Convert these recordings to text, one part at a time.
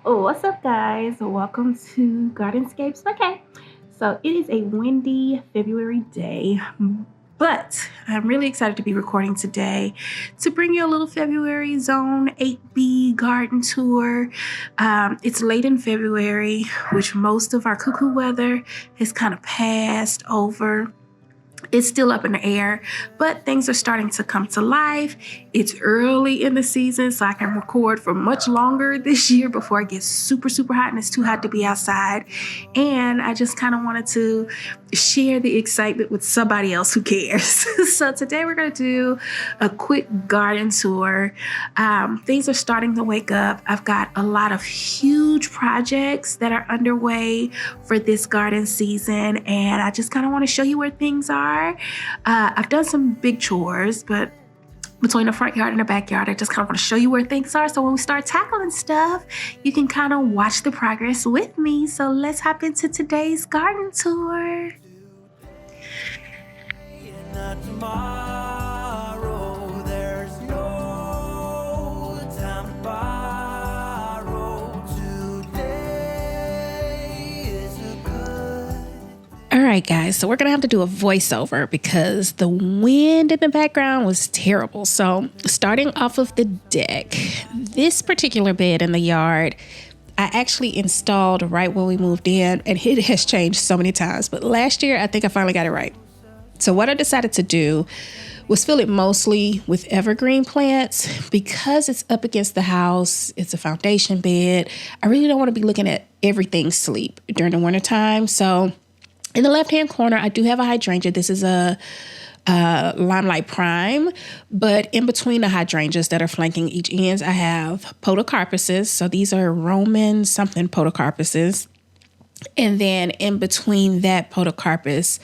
Oh, what's up, guys? Welcome to Gardenscapes. Okay, so it is a windy February day, but I'm really excited to be recording today to bring you a little February Zone 8B garden tour. It's late in February, which most of our cuckoo weather has kind of passed over. It's still up in the air, but things are starting to come to life. It's early in the season, so I can record for much longer this year before it gets super, super hot and it's too hot to be outside. And I just kind of wanted to share the excitement with somebody else who cares. So today we're going to do a quick garden tour. Things are starting to wake up. I've got a lot of huge projects that are underway for this garden season, and I just kind of want to show you where things are. I've done some big chores, but between the front yard and the backyard, I just kind of want to show you where things are. So when we start tackling stuff, you can kind of watch the progress with me. So let's hop into today's garden tour. Not tomorrow, there's no time to borrow. Today is a good. All right, guys, so we're gonna have to do a voiceover because the wind in the background was terrible. So starting off of the deck, this particular bed in the yard, I actually installed right when we moved in, and it has changed so many times. But last year, I think I finally got it right. So what I decided to do was fill it mostly with evergreen plants because it's up against the house. It's a foundation bed. I really don't want to be looking at everything sleep during the wintertime. So in the left-hand corner, I do have a hydrangea. This is a Limelight Prime, but in between the hydrangeas that are flanking each ends, I have podocarpuses. So these are Roman something podocarpuses. And then in between that podocarpus,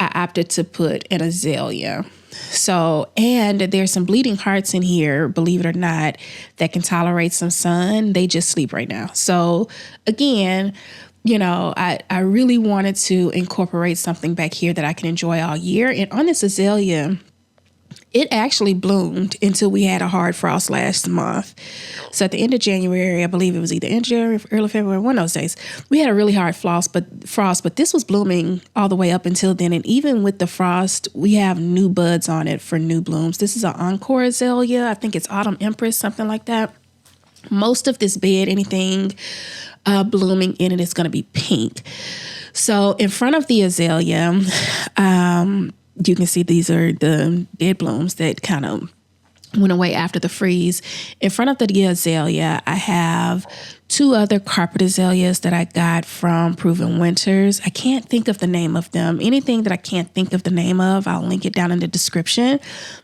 I opted to put an azalea. So, and there's some bleeding hearts in here, believe it or not, that can tolerate some sun. They just sleep right now. So again, I really wanted to incorporate something back here that I can enjoy all year. And on this azalea, it actually bloomed until we had a hard frost last month. So at the end of January, I believe it was either end of January or early February, one of those days, we had a really hard frost, but this was blooming all the way up until then. And even with the frost, we have new buds on it for new blooms. This is an Encore azalea. I think it's Autumn Empress, something like that. Most of this bed, anything blooming in it is going to be pink. So in front of the azalea, you can see these are the dead blooms that kind of went away after the freeze. In front of the azalea, I have two other carpet azaleas that I got from Proven Winters. I can't think of the name of them. Anything that I can't think of the name of, I'll link it down in the description.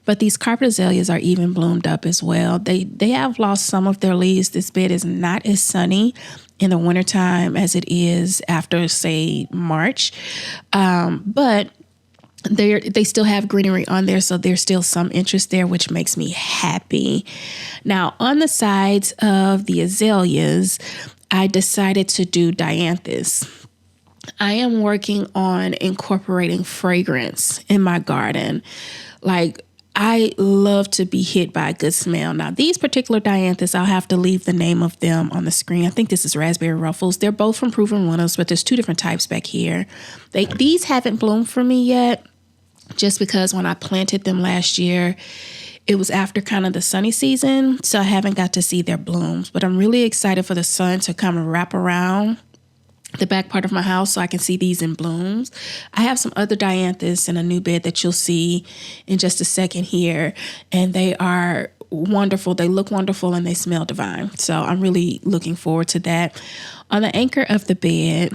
But these carpet azaleas are even bloomed up as well. They have lost some of their leaves. This bed is not as sunny in the wintertime as it is after, say, March. But they still have greenery on there, so there's still some interest there, which makes me happy. Now, on the sides of the azaleas, I decided to do dianthus. I am working on incorporating fragrance in my garden. Like, I love to be hit by a good smell. Now, these particular dianthus, I'll have to leave the name of them on the screen. I think this is Raspberry Ruffles. They're both from Proven Winners, but there's two different types back here. These haven't bloomed for me yet, just because when I planted them last year, it was after kind of the sunny season, so I haven't got to see their blooms. But I'm really excited for the sun to come and wrap around the back part of my house so I can see these in blooms. I have some other dianthus in a new bed that you'll see in just a second here, and they are wonderful. They look wonderful and they smell divine. So I'm really looking forward to that. On the anchor of the bed,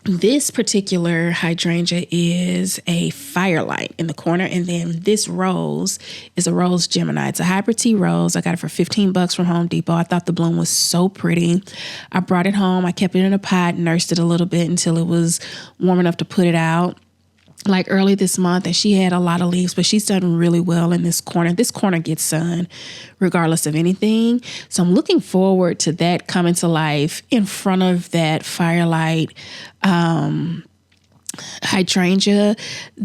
this particular hydrangea is a firelight in the corner, and then this rose is a rose Gemini. It's a hybrid tea rose. I got it for $15 from Home Depot. I thought the bloom was so pretty. I brought it home. I kept it in a pot, nursed it a little bit until it was warm enough to put it out, like early this month, and she had a lot of leaves, but she's done really well in this corner. This corner gets sun regardless of anything. So I'm looking forward to that coming to life in front of that firelight hydrangea.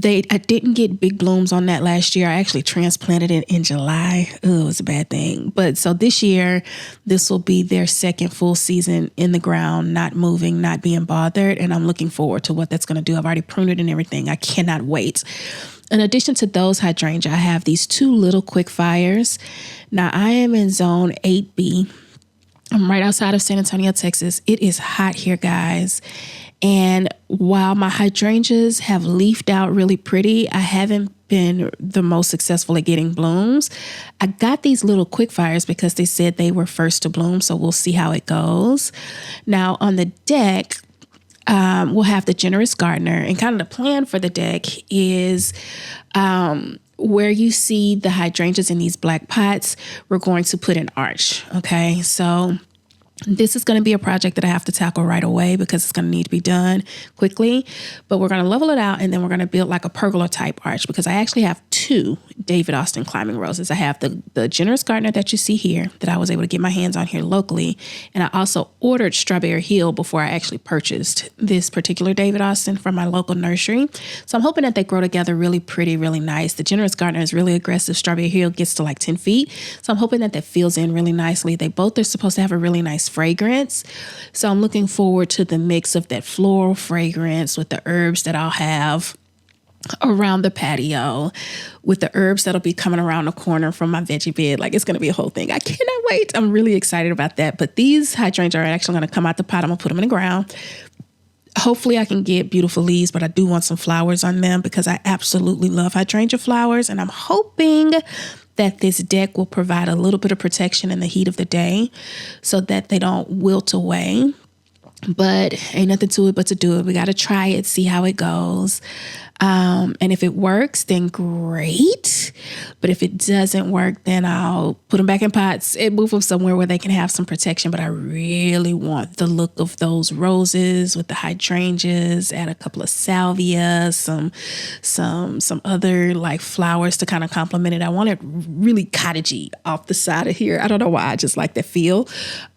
I didn't get big blooms on that last year. I actually transplanted it in July. Oh, it was a bad thing. But so this year, this will be their second full season in the ground, not moving, not being bothered. And I'm looking forward to what that's going to do. I've already pruned it and everything. I cannot wait. In addition to those hydrangea, I have these two little quick fires. Now I am in zone 8B. I'm right outside of San Antonio, Texas. It is hot here, guys. And while my hydrangeas have leafed out really pretty, I haven't been the most successful at getting blooms. I got these little quick fires because they said they were first to bloom, so we'll see how it goes. Now on the deck, we'll have the generous gardener, and kind of the plan for the deck is where you see the hydrangeas in these black pots, we're going to put an arch. Okay, so this is going to be a project that I have to tackle right away because it's going to need to be done quickly, but we're going to level it out and then we're going to build like a pergola type arch because I actually have two David Austin climbing roses. I have the generous gardener that you see here that I was able to get my hands on here locally. And I also ordered Strawberry Hill before I actually purchased this particular David Austin from my local nursery. So I'm hoping that they grow together really pretty, really nice. The generous gardener is really aggressive. Strawberry Hill gets to like 10 feet. So I'm hoping that fills in really nicely. They both are supposed to have a really nice fragrance. So I'm looking forward to the mix of that floral fragrance with the herbs that I'll have around the patio, with the herbs that'll be coming around the corner from my veggie bed. Like, it's going to be a whole thing. I cannot wait. I'm really excited about that. But these hydrangeas are actually going to come out the pot. I'm going to put them in the ground. Hopefully I can get beautiful leaves, but I do want some flowers on them because I absolutely love hydrangea flowers. And I'm hoping that this deck will provide a little bit of protection in the heat of the day so that they don't wilt away. But ain't nothing to it but to do it. We got to try it, see how it goes. And if it works, then great. But if it doesn't work, then I'll put them back in pots and move them somewhere where they can have some protection. But I really want the look of those roses with the hydrangeas, add a couple of salvia, some other like flowers to kind of complement it. I want it really cottagey off the side of here. I don't know why. I just like that feel.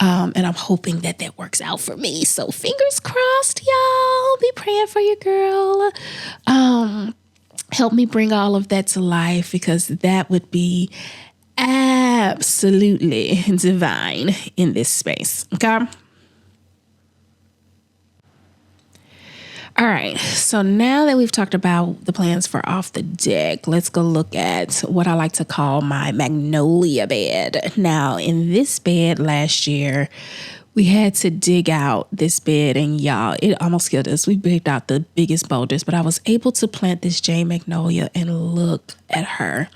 And I'm hoping that works out for me. So fingers crossed, y'all. Be praying for your girl. Help me bring all of that to life because that would be absolutely divine in this space. Okay. All right. So now that we've talked about the plans for off the deck, let's go look at what I like to call my Magnolia bed. Now, in this bed last year, we had to dig out this bed, and y'all, it almost killed us. We picked out the biggest boulders, but I was able to plant this Jane Magnolia, and look at her.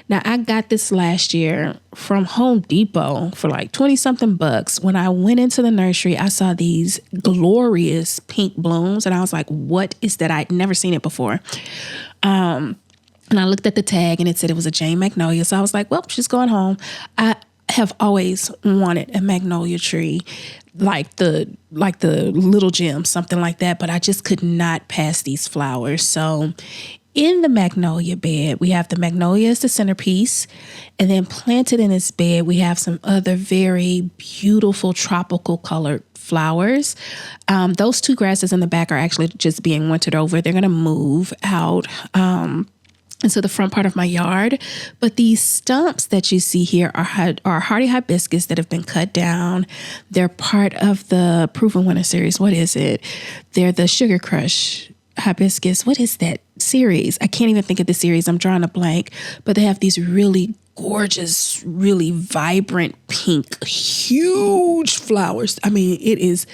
Now, I got this last year from Home Depot for like 20 something bucks. When I went into the nursery, I saw these glorious pink blooms, and I was like, what is that? I'd never seen it before. And I looked at the tag, and it said it was a Jane Magnolia. So I was like, well, she's going home. I have always wanted a magnolia tree, like the little gem, something like that, but I just could not pass these flowers. So in the magnolia bed, we have the magnolia as the centerpiece, and then planted in this bed, we have some other very beautiful tropical colored flowers. Those two grasses in the back are actually just being wintered over. They're going to move out into the front part of my yard. But these stumps that you see here are hardy hibiscus that have been cut down. They're part of the Proven Winter series. What is it? They're the Sugar Crush hibiscus. What is that series? I can't even think of the series. I'm drawing a blank. But they have these really gorgeous, really vibrant pink, huge flowers. I mean, it is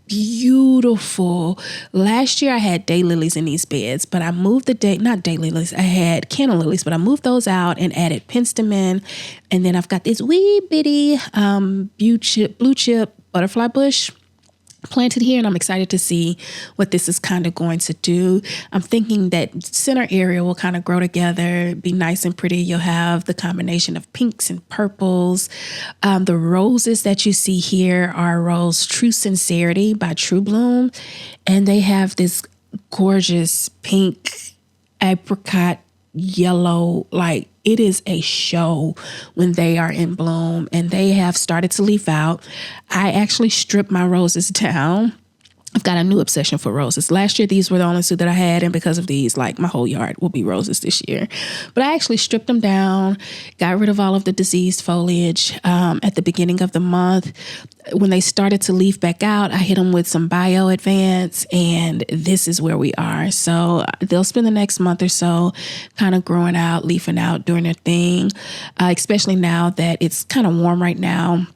beautiful. Last year I had daylilies in these beds, but I moved not daylilies, I had candle lilies, but I moved those out and added penstemon. And then I've got this wee bitty blue chip butterfly bush planted here, and I'm excited to see what this is kind of going to do. I'm thinking that center area will kind of grow together, be nice and pretty. You'll have the combination of pinks and purples. The roses that you see here are Rose True Sincerity by True Bloom, and they have this gorgeous pink apricot yellow, like it is a show when they are in bloom, and they have started to leaf out. I actually stripped my roses down I've got a new obsession for roses. Last year, these were the only two that I had. And because of these, like my whole yard will be roses this year. But I actually stripped them down, got rid of all of the diseased foliage at the beginning of the month. When they started to leaf back out, I hit them with some Bio Advance, and this is where we are. So they'll spend the next month or so kind of growing out, leafing out, doing their thing, especially now that it's kind of warm right now.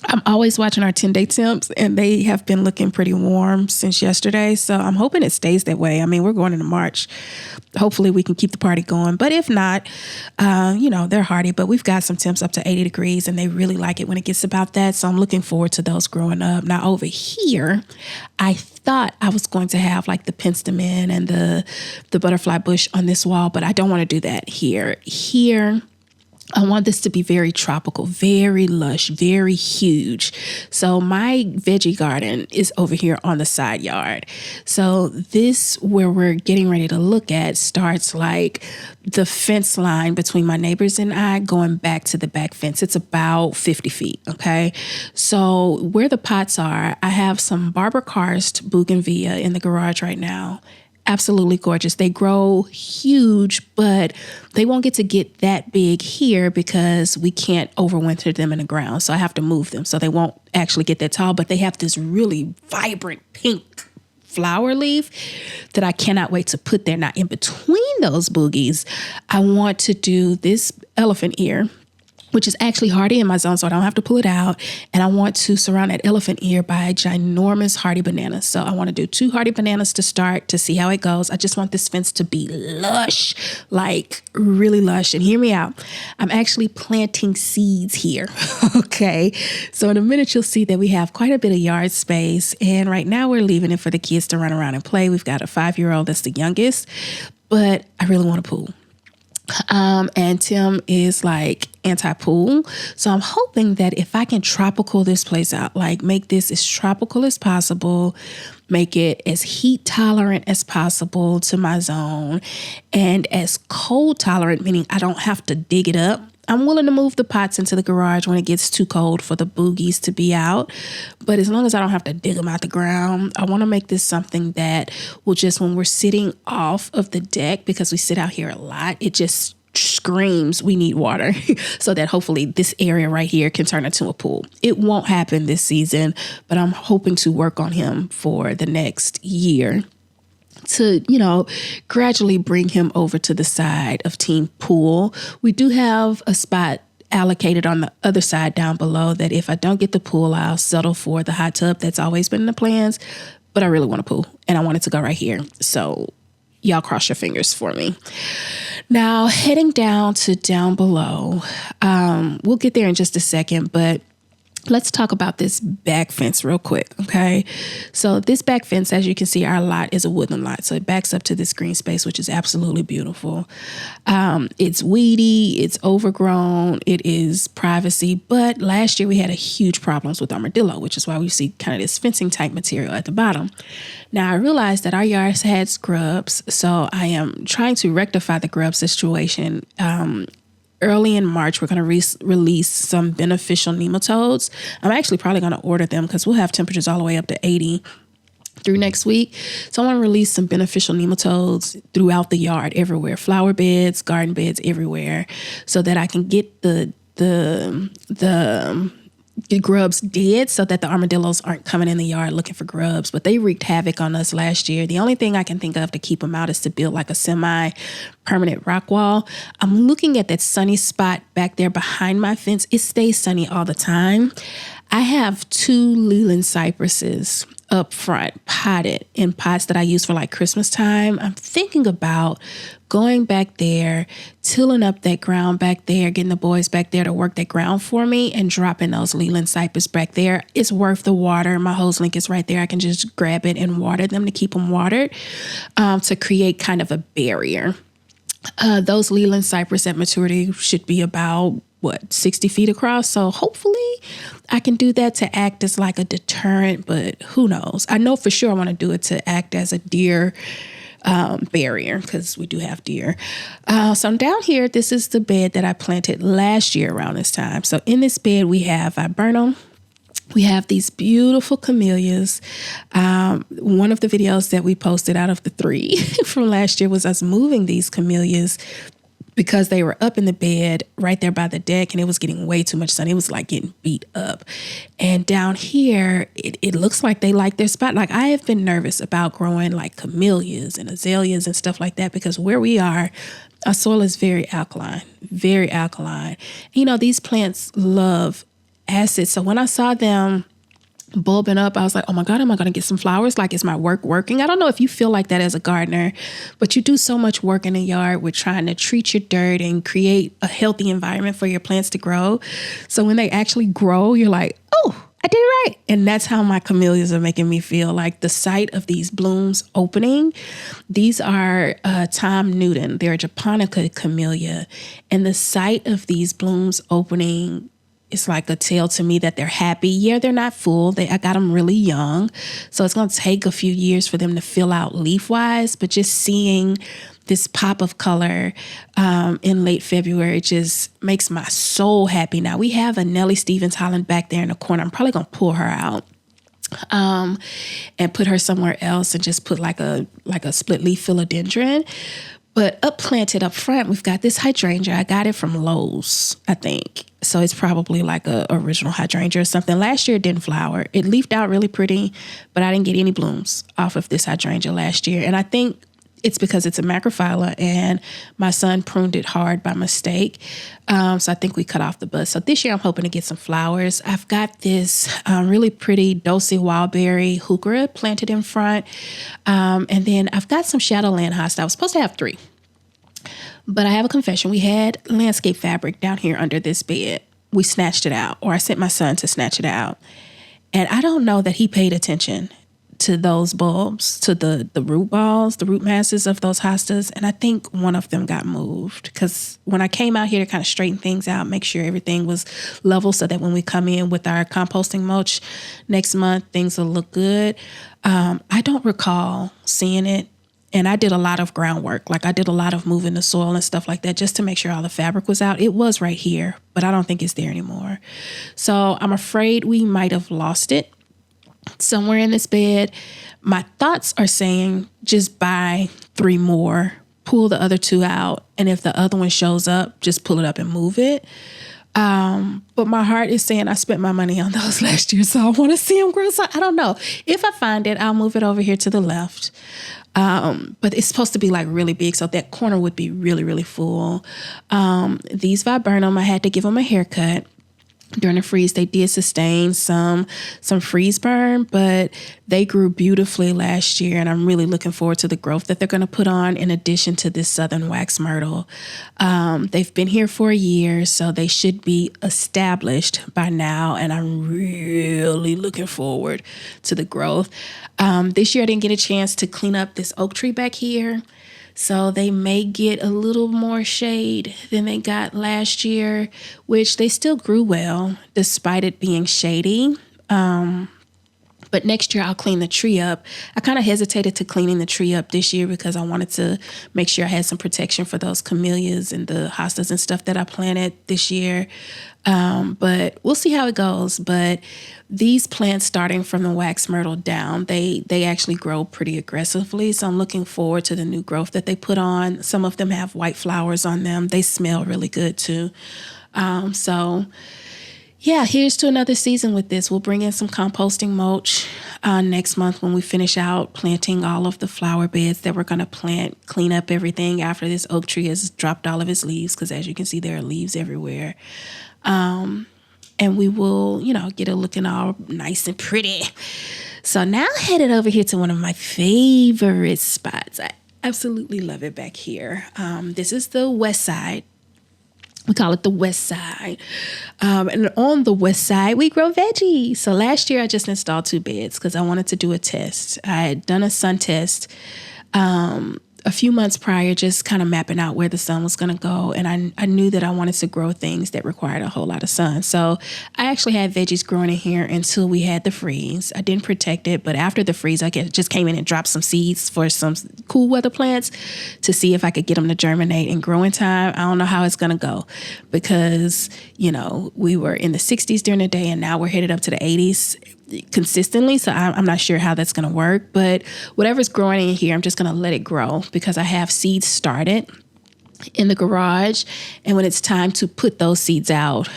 I'm always watching our 10-day temps, and they have been looking pretty warm since yesterday. So I'm hoping it stays that way. I mean, we're going into March. Hopefully we can keep the party going. But if not, they're hardy. But we've got some temps up to 80 degrees, and they really like it when it gets about that. So I'm looking forward to those growing up. Now over here, I thought I was going to have like the penstemon and the butterfly bush on this wall, but I don't want to do that here. Here, I want this to be very tropical, very lush, very huge. So my veggie garden is over here on the side yard. So this, where we're getting ready to look at, starts like the fence line between my neighbors and I going back to the back fence. It's about 50 feet, okay? So where the pots are, I have some Barber-Karst bougainvillea in the garage right now. Absolutely gorgeous. They grow huge, but they won't get that big here because we can't overwinter them in the ground. So I have to move them. So they won't actually get that tall, but they have this really vibrant pink flower leaf that I cannot wait to put there. Now, in between those boogies, I want to do this elephant ear, which is actually hardy in my zone, so I don't have to pull it out. And I want to surround that elephant ear by ginormous hardy bananas. So I want to do 2 hardy bananas to start to see how it goes. I just want this fence to be lush, like really lush. And hear me out. I'm actually planting seeds here. Okay. So in a minute, you'll see that we have quite a bit of yard space. And right now we're leaving it for the kids to run around and play. We've got a 5-year-old that's the youngest, but I really want a pool. And Tim is like anti-pool. So I'm hoping that if I can tropical this place out, like make this as tropical as possible, make it as heat tolerant as possible to my zone, and as cold tolerant, meaning I don't have to dig it up. I'm willing to move the pots into the garage when it gets too cold for the boogies to be out. But as long as I don't have to dig them out the ground, I want to make this something that will just, when we're sitting off of the deck, because we sit out here a lot, it just screams we need water so that hopefully this area right here can turn into a pool. It won't happen this season, but I'm hoping to work on him for the next year to, gradually bring him over to the side of team pool. We do have a spot allocated on the other side down below that if I don't get the pool, I'll settle for the hot tub. That's always been in the plans, but I really want a pool and I want it to go right here. So y'all cross your fingers for me. Now, heading down below, we'll get there in just a second, but let's talk about this back fence real quick, okay? So this back fence, as you can see, our lot is a woodland lot. So it backs up to this green space, which is absolutely beautiful. It's weedy, it's overgrown, it is privacy. But last year we had a huge problems with armadillo, which is why we see kind of this fencing type material at the bottom. Now I realized that our yards had scrubs, so I am trying to rectify the grub situation. Early in March, we're going to release some beneficial nematodes. I'm actually probably going to order them because we'll have temperatures all the way up to 80 through next week. So I want to release some beneficial nematodes throughout the yard, everywhere, flower beds, garden beds, everywhere, so that I can get the grubs dead so that the armadillos aren't coming in the yard looking for grubs. But they wreaked havoc on us last year. The only thing I can think of to keep them out is to build like a semi-permanent rock wall. I'm looking at that sunny spot back there behind my fence. It stays sunny all the time. I have 2 Leland cypresses up front, potted in pots that I use for like Christmas time. I'm thinking about going back there, tilling up that ground back there, getting the boys back there to work that ground for me and dropping those Leland cypress back there. It's worth the water. My hose link is right there. I can just grab it and water them to keep them watered, to create kind of a barrier. Those Leland cypress at maturity should be about 60 feet across. So hopefully I can do that to act as like a deterrent, but who knows? I know for sure I want to do it to act as a deer barrier because we do have deer. So I'm down here. This is the bed that I planted last year around this time. So in this bed we have viburnum, We have these beautiful camellias. One of the videos that we posted out of the 3 from last year was us moving these camellias because they were up in the bed right there by the deck and it was getting way too much sun. It was like getting beat up. And down here, it looks like they like their spot. Like I have been nervous about growing like camellias and azaleas and stuff like that because where we are, our soil is very alkaline, very alkaline. You know, these plants love acid. So when I saw them bulbing up, I was like, oh my God, am I going to get some flowers? Like, is my work working? I don't know if you feel like that as a gardener, but you do so much work in the yard with trying to treat your dirt and create a healthy environment for your plants to grow. So when they actually grow, you're like, oh, I did it right. And that's how my camellias are making me feel. Like the sight of these blooms opening. These are Tom Newton. They're a Japonica camellia. And the sight of these blooms opening, it's like a tale to me that they're happy. Yeah, they're not full. I got them really young. So it's going to take a few years for them to fill out leaf-wise. But just seeing this pop of color in late February just makes my soul happy. Now, we have a Nellie Stevens Holland back there in the corner. I'm probably going to pull her out and put her somewhere else and just put like a split leaf philodendron. But planted up front, we've got this hydrangea. I got it from Lowe's, I think. So it's probably like a original hydrangea or something. Last year it didn't flower. It leafed out really pretty, but I didn't get any blooms off of this hydrangea last year. And I think it's because it's a macrophylla and my son pruned it hard by mistake. So I think we cut off the bud. So this year I'm hoping to get some flowers. I've got this really pretty Dulce wildberry heuchera planted in front. And then I've got some Shadowland hosta. I was supposed to have 3. But I have a confession. We had landscape fabric down here under this bed. We snatched it out, or I sent my son to snatch it out. And I don't know that he paid attention to those bulbs, to the root balls, the root masses of those hostas. And I think one of them got moved because when I came out here to kind of straighten things out, make sure everything was level so that when we come in with our composting mulch next month, things will look good. I don't recall seeing it. And I did a lot of groundwork. Like I did a lot of moving the soil and stuff like that just to make sure all the fabric was out. It was right here, but I don't think it's there anymore. So I'm afraid we might have lost it somewhere in this bed. My thoughts are saying just buy 3 more, pull the other 2 out. And if the other one shows up, just pull it up and move it. But my heart is saying I spent my money on those last year, so I want to see them grow. So I don't know. If I find it, I'll move it over here to the left. But it's supposed to be like really big, so that corner would be really, really full. These viburnum, I had to give them a haircut. During the freeze, they did sustain some freeze burn, but they grew beautifully last year, and I'm really looking forward to the growth that they're going to put on in addition to this southern wax myrtle. They've been here for a year, so they should be established by now, and I'm really looking forward to the growth. This year, I didn't get a chance to clean up this oak tree back here. So they may get a little more shade than they got last year, which they still grew well despite it being shady. But next year I'll clean the tree up. I kind of hesitated to cleaning the tree up this year because I wanted to make sure I had some protection for those camellias and the hostas and stuff that I planted this year. But we'll see how it goes. But these plants, starting from the wax myrtle down, they actually grow pretty aggressively. So I'm looking forward to the new growth that they put on. Some of them have white flowers on them. They smell really good too. So yeah, here's to another season with this. We'll bring in some composting mulch next month when we finish out planting all of the flower beds that we're going to plant, clean up everything after this oak tree has dropped all of its leaves, because as you can see, there are leaves everywhere. And we will, get it looking all nice and pretty. So now headed over here to one of my favorite spots. I absolutely love it back here. This is the west side. We call it the west side. And on the west side, we grow veggies. So last year, I just installed 2 beds because I wanted to do a test. I had done a sun test. a few months prior, just kind of mapping out where the sun was going to go. And I knew that I wanted to grow things that required a whole lot of sun. So I actually had veggies growing in here until we had the freeze. I didn't protect it, but after the freeze, I just came in and dropped some seeds for some cool weather plants to see if I could get them to germinate and grow in time. I don't know how it's going to go because, we were in the 60s during the day and now we're headed up to the 80s consistently. So I'm not sure how that's going to work, but whatever's growing in here, I'm just going to let it grow because I have seeds started in the garage. And when it's time to put those seeds out,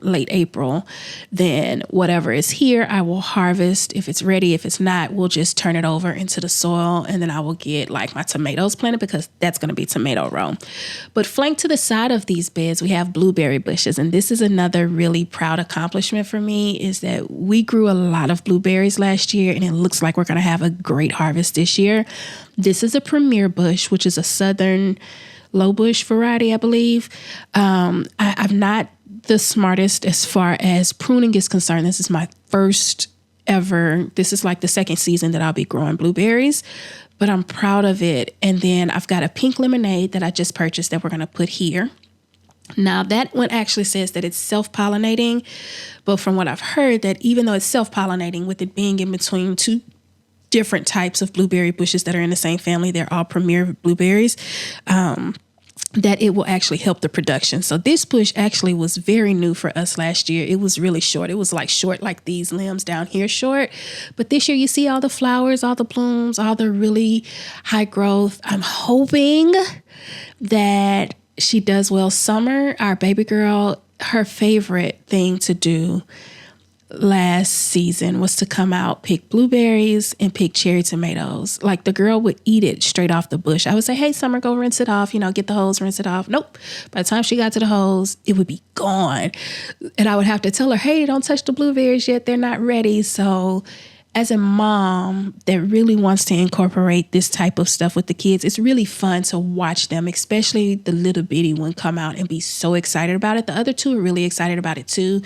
late April, then whatever is here, I will harvest. If it's ready, if it's not, we'll just turn it over into the soil. And then I will get like my tomatoes planted because that's going to be tomato row. But flanked to the side of these beds, we have blueberry bushes. And this is another really proud accomplishment for me is that we grew a lot of blueberries last year and it looks like we're going to have a great harvest this year. This is a premier bush, which is a southern low bush variety, I believe. I'm not the smartest as far as pruning is concerned. This is my first ever. This is like the second season that I'll be growing blueberries, but I'm proud of it. And then I've got a pink lemonade that I just purchased that we're going to put here. Now that one actually says that it's self-pollinating, but from what I've heard that even though it's self-pollinating with it being in between two different types of blueberry bushes that are in the same family, they're all premier blueberries, that it will actually help the production. So this bush actually was very new for us last year. It was really short. It was like short, like these limbs down here short. But this year you see all the flowers, all the blooms, all the really high growth. I'm hoping that she does well. Summer, our baby girl, her favorite thing to do last season was to come out, pick blueberries and pick cherry tomatoes. Like the girl would eat it straight off the bush. I would say, hey, Summer, go rinse it off, get the hose, rinse it off. Nope. By the time she got to the hose, it would be gone. And I would have to tell her, hey, don't touch the blueberries yet. They're not ready. So as a mom that really wants to incorporate this type of stuff with the kids, it's really fun to watch them, especially the little bitty one come out and be so excited about it. The other two are really excited about it too.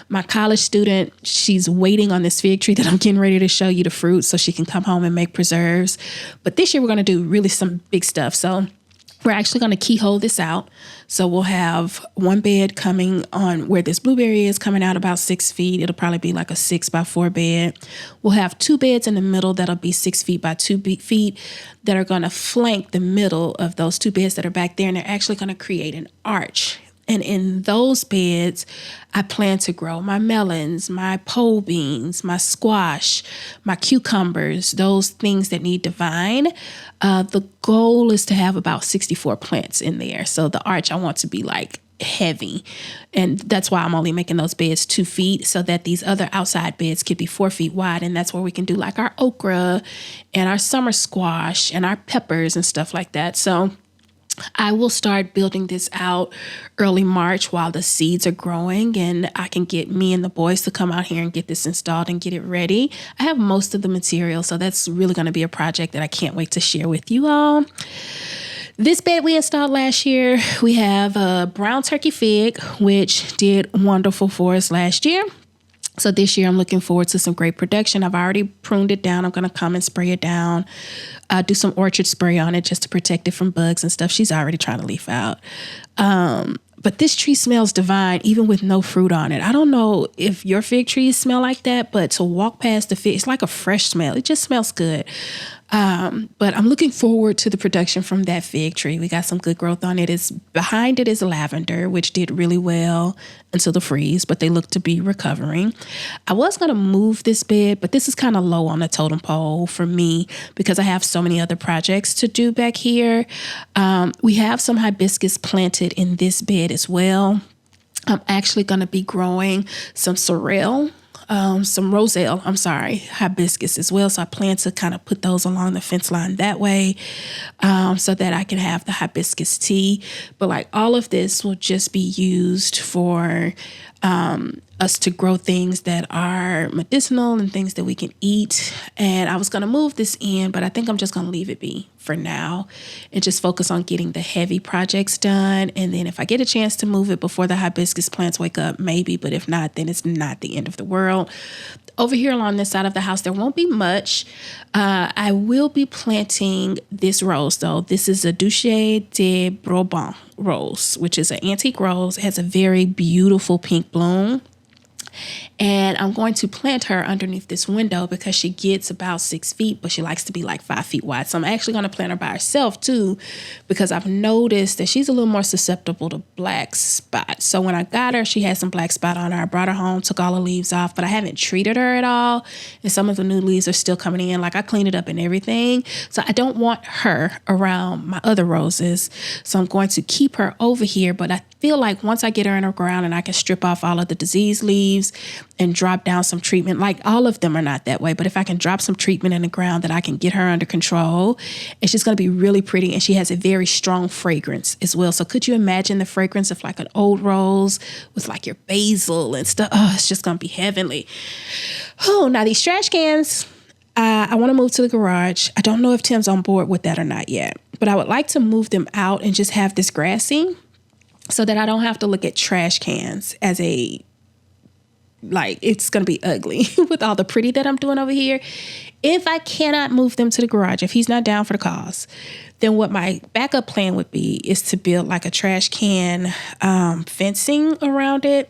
My college student, she's waiting on this fig tree that I'm getting ready to show you the fruit so she can come home and make preserves. But this year we're going to do really some big stuff. So we're actually going to keyhole this out. So we'll have one bed coming on where this blueberry is coming out about 6 feet. It'll probably be like a 6x4 bed. We'll have two beds in the middle that'll be 6 feet by 2 feet that are going to flank the middle of those two beds that are back there. And they're actually going to create an arch. And in those beds, I plan to grow my melons, my pole beans, my squash, my cucumbers, those things that need to vine. The goal is to have about 64 plants in there. So the arch I want to be like heavy. And that's why I'm only making those beds 2 feet so that these other outside beds could be 4 feet wide. And that's where we can do like our okra and our summer squash and our peppers and stuff like that. So I will start building this out early March while the seeds are growing, and I can get me and the boys to come out here and get this installed and get it ready. I have most of the material, so that's really going to be a project that I can't wait to share with you all. This bed we installed last year, we have a brown turkey fig, which did wonderful for us last year. So this year I'm looking forward to some great production. I've already pruned it down. I'm going to come and spray it down, do some orchard spray on it just to protect it from bugs and stuff. She's already trying to leaf out. But this tree smells divine, even with no fruit on it. I don't know if your fig trees smell like that, but to walk past the fig, it's like a fresh smell. It just smells good. But I'm looking forward to the production from that fig tree. We got some good growth on it. Behind it is lavender, which did really well until the freeze, but they look to be recovering. I was going to move this bed, but this is kind of low on the totem pole for me because I have so many other projects to do back here. We have some hibiscus planted in this bed as well. I'm actually going to be growing some hibiscus as well. So I plan to kind of put those along the fence line that way so that I can have the hibiscus tea. But like all of this will just be used for us to grow things that are medicinal and things that we can eat. And I was going to move this in, but I think I'm just going to leave it be for now and just focus on getting the heavy projects done. And then if I get a chance to move it before the hibiscus plants wake up, maybe, but if not, then it's not the end of the world. over here along this side of the house, there won't be much. I will be planting this rose, though. This is a Duché de Bourbon rose, which is an antique rose. It has a very beautiful pink bloom. And I'm going to plant her underneath this window because she gets about 6 feet, but she likes to be like 5 feet wide. So I'm actually going to plant her by herself too, because I've noticed that she's a little more susceptible to black spots. So when I got her, she had some black spot on her. I brought her home, took all the leaves off, but I haven't treated her at all. And some of the new leaves are still coming in. Like I cleaned it up and everything. So I don't want her around my other roses. So I'm going to keep her over here, but I feel like once I get her in the ground and I can strip off all of the diseased leaves and drop down some treatment, like all of them are not that way, but if I can drop some treatment in the ground, that I can get her under control, it's just going to be really pretty. And she has a very strong fragrance as well. So could you imagine the fragrance of like an old rose with like your basil and stuff? Oh, it's just going to be heavenly. Oh, now these trash cans, I want to move to the garage. I don't know if Tim's on board with that or not yet, but I would like to move them out and just have this grassy so that I don't have to look at trash cans as it's going to be ugly with all the pretty that I'm doing over here. If I cannot move them to the garage, if he's not down for the cause, then what my backup plan would be is to build like a trash can fencing around it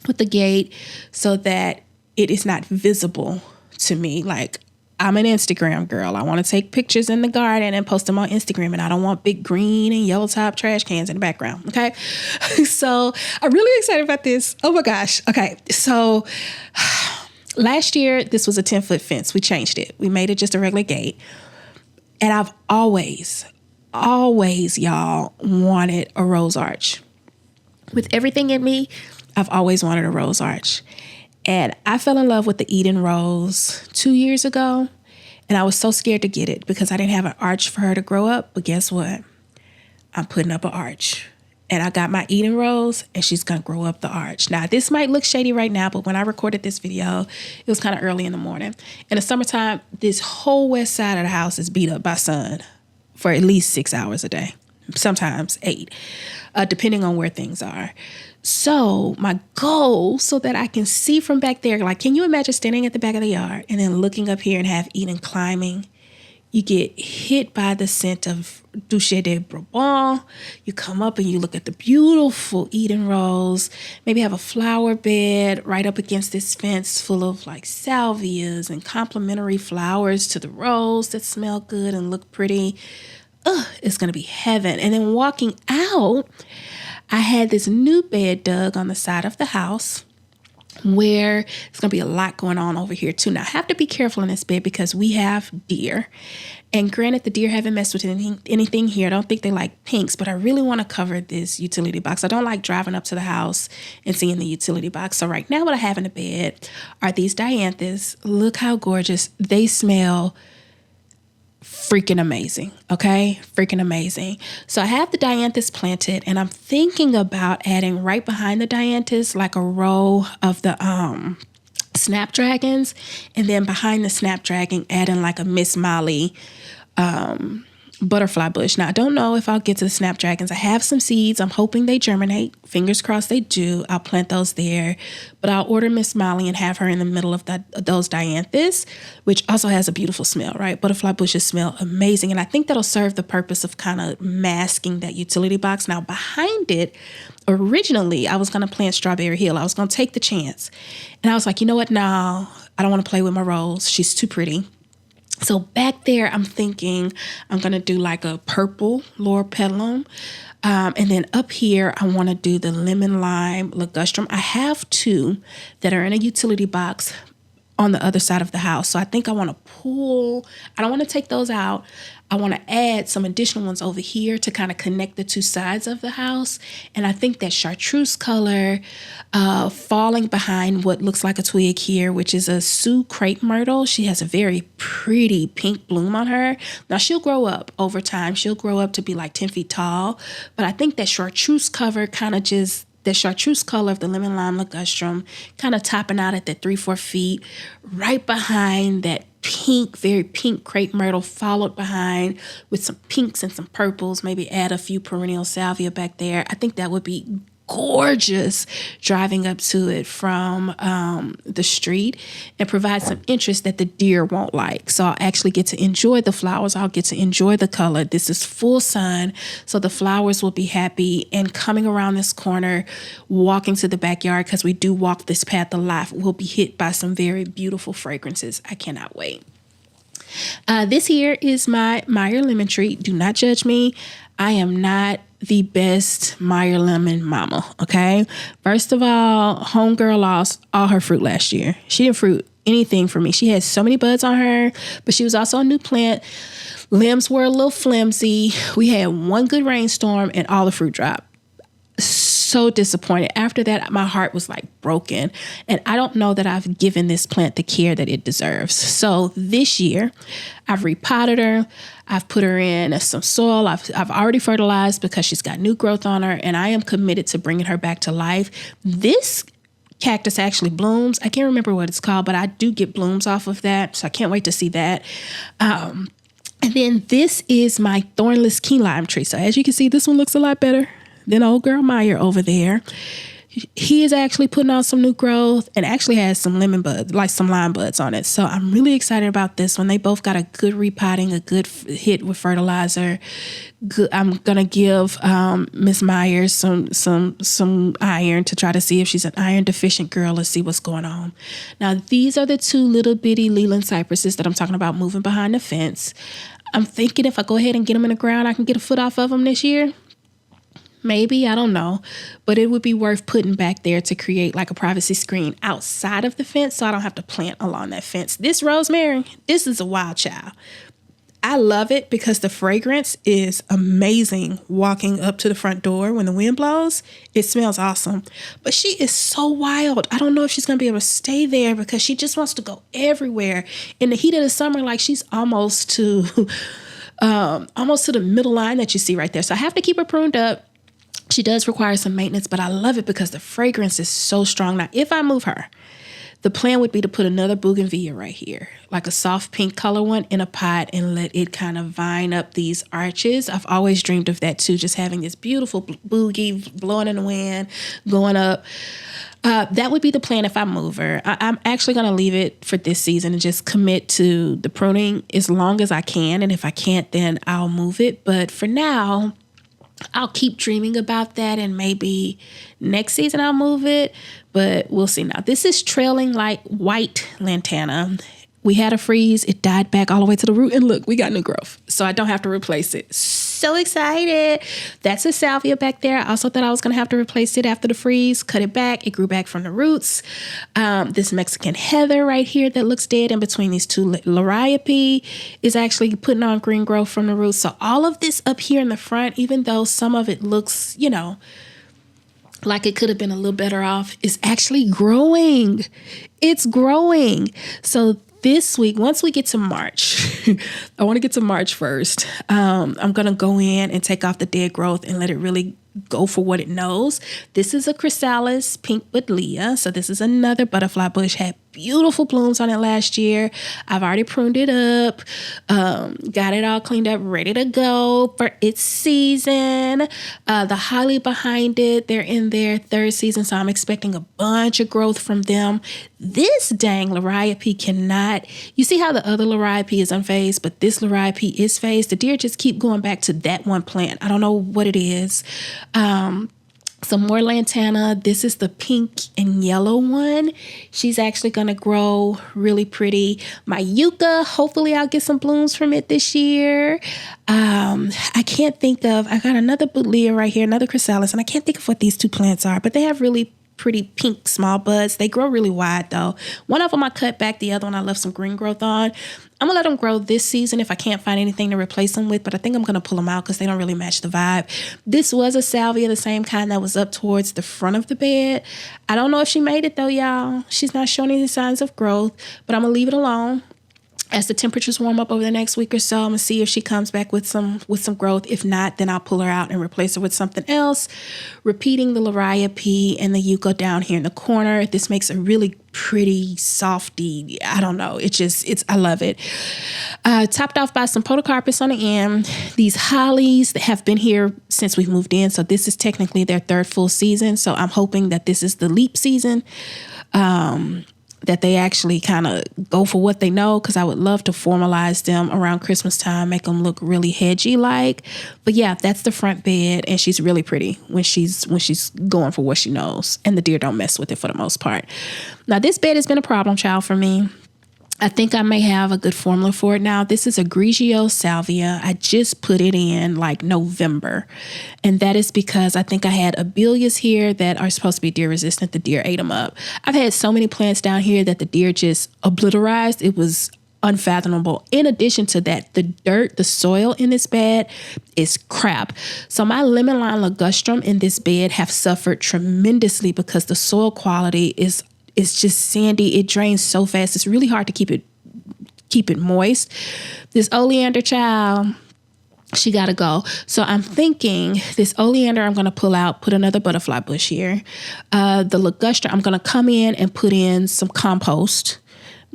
with the gate so that it is not visible to me. Like, I'm an Instagram girl. I want to take pictures in the garden and post them on Instagram, and I don't want big green and yellow top trash cans in the background. Okay. So I'm really excited about this. Oh my gosh. Okay. So last year, this was a 10-foot fence. We changed it. We made it just a regular gate. And I've always, y'all, wanted a rose arch. With everything in me, I've always wanted a rose arch. And I fell in love with the Eden rose 2 years ago. And I was so scared to get it because I didn't have an arch for her to grow up. But guess what? I'm putting up an arch. And I got my Eden rose and she's going to grow up the arch. Now, this might look shady right now, but when I recorded this video, it was kind of early in the morning. In the summertime, this whole west side of the house is beat up by sun for at least 6 hours a day. Sometimes 8, depending on where things are. So my goal, so that I can see from back there, like, can you imagine standing at the back of the yard and then looking up here and have Eden climbing? You get hit by the scent of Duché de Bourbon. You come up and you look at the beautiful Eden rose. Maybe have a flower bed right up against this fence full of like salvias and complementary flowers to the rose that smell good and look pretty. It's going to be heaven. And then walking out, I had this new bed dug on the side of the house where it's going to be a lot going on over here too. Now, I have to be careful in this bed because we have deer. And granted, the deer haven't messed with anything here. I don't think they like pinks, but I really want to cover this utility box. I don't like driving up to the house and seeing the utility box. So right now what I have in the bed are these dianthus. Look how gorgeous. They smell freaking amazing. Okay. Freaking amazing. So I have the dianthus planted and I'm thinking about adding right behind the dianthus, like a row of the, snapdragons. And then behind the snapdragon, adding like a Miss Molly, butterfly bush. Now, I don't know if I'll get to the snapdragons. I have some seeds. I'm hoping they germinate. Fingers crossed they do. I'll plant those there. But I'll order Miss Molly and have her in the middle of those dianthus, which also has a beautiful smell, right? Butterfly bushes smell amazing. And I think that'll serve the purpose of kind of masking that utility box. Now, behind it, originally, I was going to plant Strawberry Hill. I was going to take the chance. And I was like, you know what? No, I don't want to play with my rose. She's too pretty. So back there, I'm thinking I'm going to do like a purple Laura petalum. And then up here, I want to do the lemon lime ligustrum. I have 2 that are in a utility box on the other side of the house. So I think I want to I don't want to take those out. I want to add some additional ones over here to kind of connect the 2 sides of the house. And I think that chartreuse color falling behind what looks like a twig here, which is a Sioux crepe myrtle. She has a very pretty pink bloom on her. Now she'll grow up over time. She'll grow up to be like 10 feet tall. But I think that chartreuse color the chartreuse color of the lemon lime ligustrum kind of topping out at that 3-4 feet, right behind that pink, very pink crepe myrtle, followed behind with some pinks and some purples, maybe add a few perennial salvia back there. I think that would be gorgeous driving up to it from the street, and provide some interest that the deer won't like. So I'll actually get to enjoy the flowers. I'll get to enjoy the color. This is full sun, so the flowers will be happy. And coming around this corner, walking to the backyard, because we do walk this path a lot, we'll be hit by some very beautiful fragrances. I cannot wait. This here is my Meyer lemon tree. Do not judge me. I am not the best Meyer lemon mama, okay? First of all, homegirl lost all her fruit last year. She didn't fruit anything for me. She had so many buds on her, but she was also a new plant. Limbs were a little flimsy. We had one good rainstorm and all the fruit dropped. So disappointed. After that, my heart was like broken. And I don't know that I've given this plant the care that it deserves. So this year, I've repotted her. I've put her in some soil. I've already fertilized because she's got new growth on her. And I am committed to bringing her back to life. This cactus actually blooms. I can't remember what it's called, but I do get blooms off of that. So I can't wait to see that. And then this is my thornless key lime tree. So as you can see, this one looks a lot better than old girl Meyer over there. He is actually putting on some new growth and actually has some lemon buds, like some lime buds on it. So I'm really excited about this one. They both got a good repotting, a good hit with fertilizer. I'm gonna give Miss Myers some iron to try to see if she's an iron deficient girl. Let's see what's going on. Now these are the two little bitty Leland cypresses that I'm talking about moving behind the fence. I'm thinking if I go ahead and get them in the ground, I can get a foot off of them this year. Maybe, I don't know, but it would be worth putting back there to create like a privacy screen outside of the fence so I don't have to plant along that fence. This rosemary, this is a wild child. I love it because the fragrance is amazing walking up to the front door when the wind blows. It smells awesome, but she is so wild. I don't know if she's going to be able to stay there because she just wants to go everywhere. In the heat of the summer, like she's almost to the middle line that you see right there. So I have to keep her pruned up. She does require some maintenance, but I love it because the fragrance is so strong. Now, if I move her, the plan would be to put another bougainvillea right here, like a soft pink color one in a pot, and let it kind of vine up these arches. I've always dreamed of that too, just having this beautiful boogie blowing in the wind, going up. That would be the plan if I move her. I'm actually going to leave it for this season and just commit to the pruning as long as I can. And if I can't, then I'll move it. But for now, I'll keep dreaming about that, and maybe next season I'll move it, but we'll see. Now, this is trailing like white lantana. We had a freeze. It died back all the way to the root, and look, we got new growth. So I don't have to replace it. So excited. That's a salvia back there. I also thought I was going to have to replace it after the freeze. Cut it back. It grew back from the roots. This Mexican heather right here that looks dead in between these two liriope is actually putting on green growth from the roots. So all of this up here in the front, even though some of it looks, like it could have been a little better off, is actually growing. It's growing. So this week, once we get to March, I want to get to March first. I'm going to go in and take off the dead growth and let it really go for what it knows. This is a chrysalis pink buddleia. So this is another butterfly bush. Had beautiful blooms on it last year. I've already pruned it up, got it all cleaned up, ready to go for its season. The holly behind it, they're in their third season, so I'm expecting a bunch of growth from them. This dang liriope cannot, you see how the other liriope is unfazed, but this liriope is phased. The deer just keep going back to that one plant. I don't know what it is. Some more lantana. This is the pink and yellow one. She's actually going to grow really pretty. My yucca, hopefully I'll get some blooms from it this year. I can't think of, I got another buddleia right here, another chrysalis, and I can't think of what these two plants are, but they have really pretty pink small buds. They grow really wide though. One of them I cut back, the other one I left some green growth on. I'm gonna let them grow this season if I can't find anything to replace them with, but I think I'm gonna pull them out because they don't really match the vibe. This was a salvia, the same kind that was up towards the front of the bed. I don't know if she made it though, y'all. She's not showing any signs of growth, but I'm gonna leave it alone. as the temperatures warm up over the next week or so, I'm gonna see if she comes back with some growth. If not, then I'll pull her out and replace her with something else. Repeating the Lariapi and the Yucca down here in the corner. This makes a really pretty softy. I don't know. I love it. Topped off by some podocarpus on the end. These hollies that have been here since we've moved in. So this is technically their third full season. So I'm hoping that this is the leap season. That they actually kind of go for what they know, because I would love to formalize them around Christmas time, make them look really hedgy like. But yeah, that's the front bed, and she's really pretty when she's going for what she knows, and the deer don't mess with it for the most part. Now this bed has been a problem child for me. I think I may have a good formula for it now. This is a Grigio salvia. I just put it in like November. And that is because I think I had abelias here that are supposed to be deer resistant. The deer ate them up. I've had so many plants down here that the deer just obliterized. It was unfathomable. In addition to that, the dirt, the soil in this bed is crap. So my lemon lime ligustrum in this bed have suffered tremendously because the soil quality is just sandy. It drains so fast. It's really hard to keep it moist. This oleander child, she got to go. So I'm thinking this oleander I'm going to pull out, put another butterfly bush here. The ligustrum, I'm going to come in and put in some compost,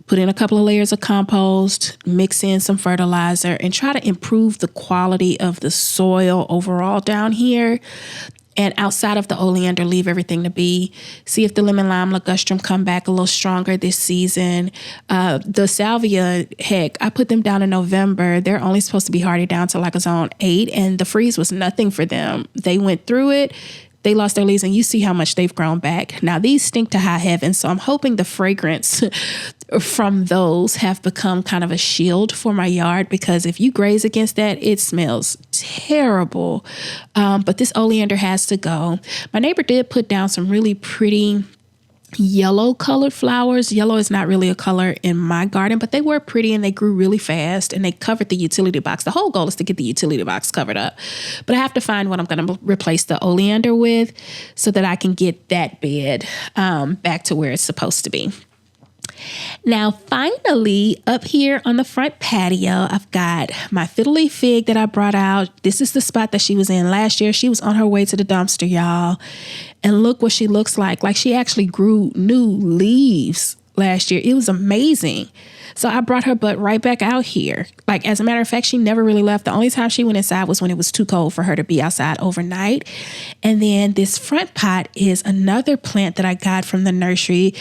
put in a couple of layers of compost, mix in some fertilizer, and try to improve the quality of the soil overall down here. And outside of the oleander, leave everything to be. See if the lemon lime ligustrum come back a little stronger this season. The salvia, heck, I put them down in November. They're only supposed to be hardy down to like a zone 8, and the freeze was nothing for them. They went through it. They lost their leaves, and you see how much they've grown back. Now, these stink to high heaven, so I'm hoping the fragrance from those have become kind of a shield for my yard, because if you graze against that, it smells terrible. But this oleander has to go. My neighbor did put down some really pretty yellow colored flowers. Yellow is not really a color in my garden, but they were pretty and they grew really fast, and they covered the utility box. The whole goal is to get the utility box covered up, but I have to find what I'm going to replace the oleander with so that I can get that bed back to where it's supposed to be. Now, finally, up here on the front patio, I've got my fiddle leaf fig that I brought out. This is the spot that she was in last year. She was on her way to the dumpster, y'all. And look what she looks like. Like, she actually grew new leaves last year. It was amazing. So I brought her butt right back out here. Like, as a matter of fact, she never really left. The only time she went inside was when it was too cold for her to be outside overnight. And then this front pot is another plant that I got from the nursery.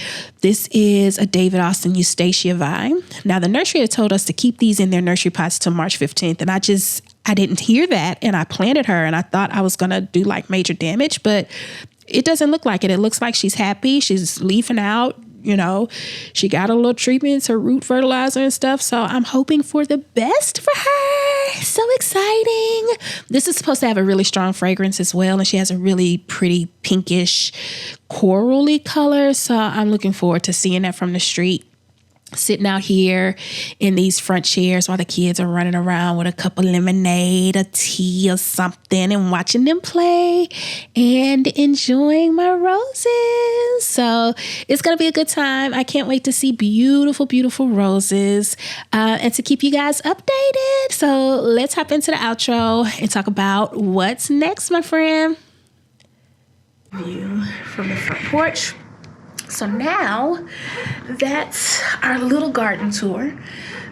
This is a David Austin Eustacia vine. Now, the nursery had told us to keep these in their nursery pots till March 15th. And I didn't hear that. And I planted her, and I thought I was going to do like major damage, but it doesn't look like it. It looks like she's happy. She's leafing out. You know, she got a little treatments, her root fertilizer and stuff. So I'm hoping for the best for her. So exciting. This is supposed to have a really strong fragrance as well. And she has a really pretty pinkish corally color. So I'm looking forward to seeing that from the street. Sitting out here in these front chairs while the kids are running around with a cup of lemonade, a tea or something, and watching them play and enjoying my roses. So it's going to be a good time. I can't wait to see beautiful, beautiful roses and to keep you guys updated. So let's hop into the outro and talk about what's next, my friend. View from the front porch. So now that's our little garden tour.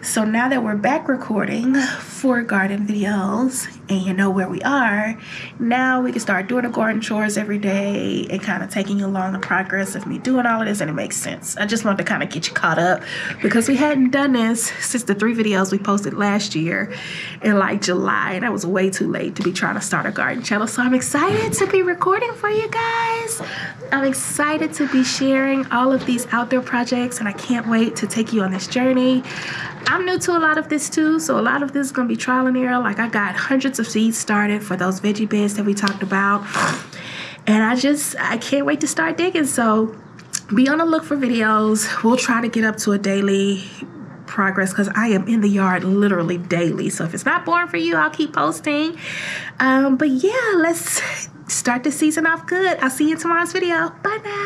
So now that we're back recording 4 garden videos and you know where we are, now we can start doing the garden chores every day and kind of taking you along the progress of me doing all of this, and it makes sense. I just wanted to kind of get you caught up because we hadn't done this since the 3 videos we posted last year in like July, and that was way too late to be trying to start a garden channel. So I'm excited to be recording for you guys. I'm excited to be sharing all of these outdoor projects, and I can't wait to take you on this journey. I'm new to a lot of this too, so a lot of this is going to be trial and error. Like, I got hundreds of seeds started for those veggie beds that we talked about, and I can't wait to start digging. So be on the look for videos. We'll try to get up to a daily progress because I am in the yard literally daily. So if it's not boring for you, I'll keep posting. But yeah, let's start the season off good. I'll see you in tomorrow's video. Bye now.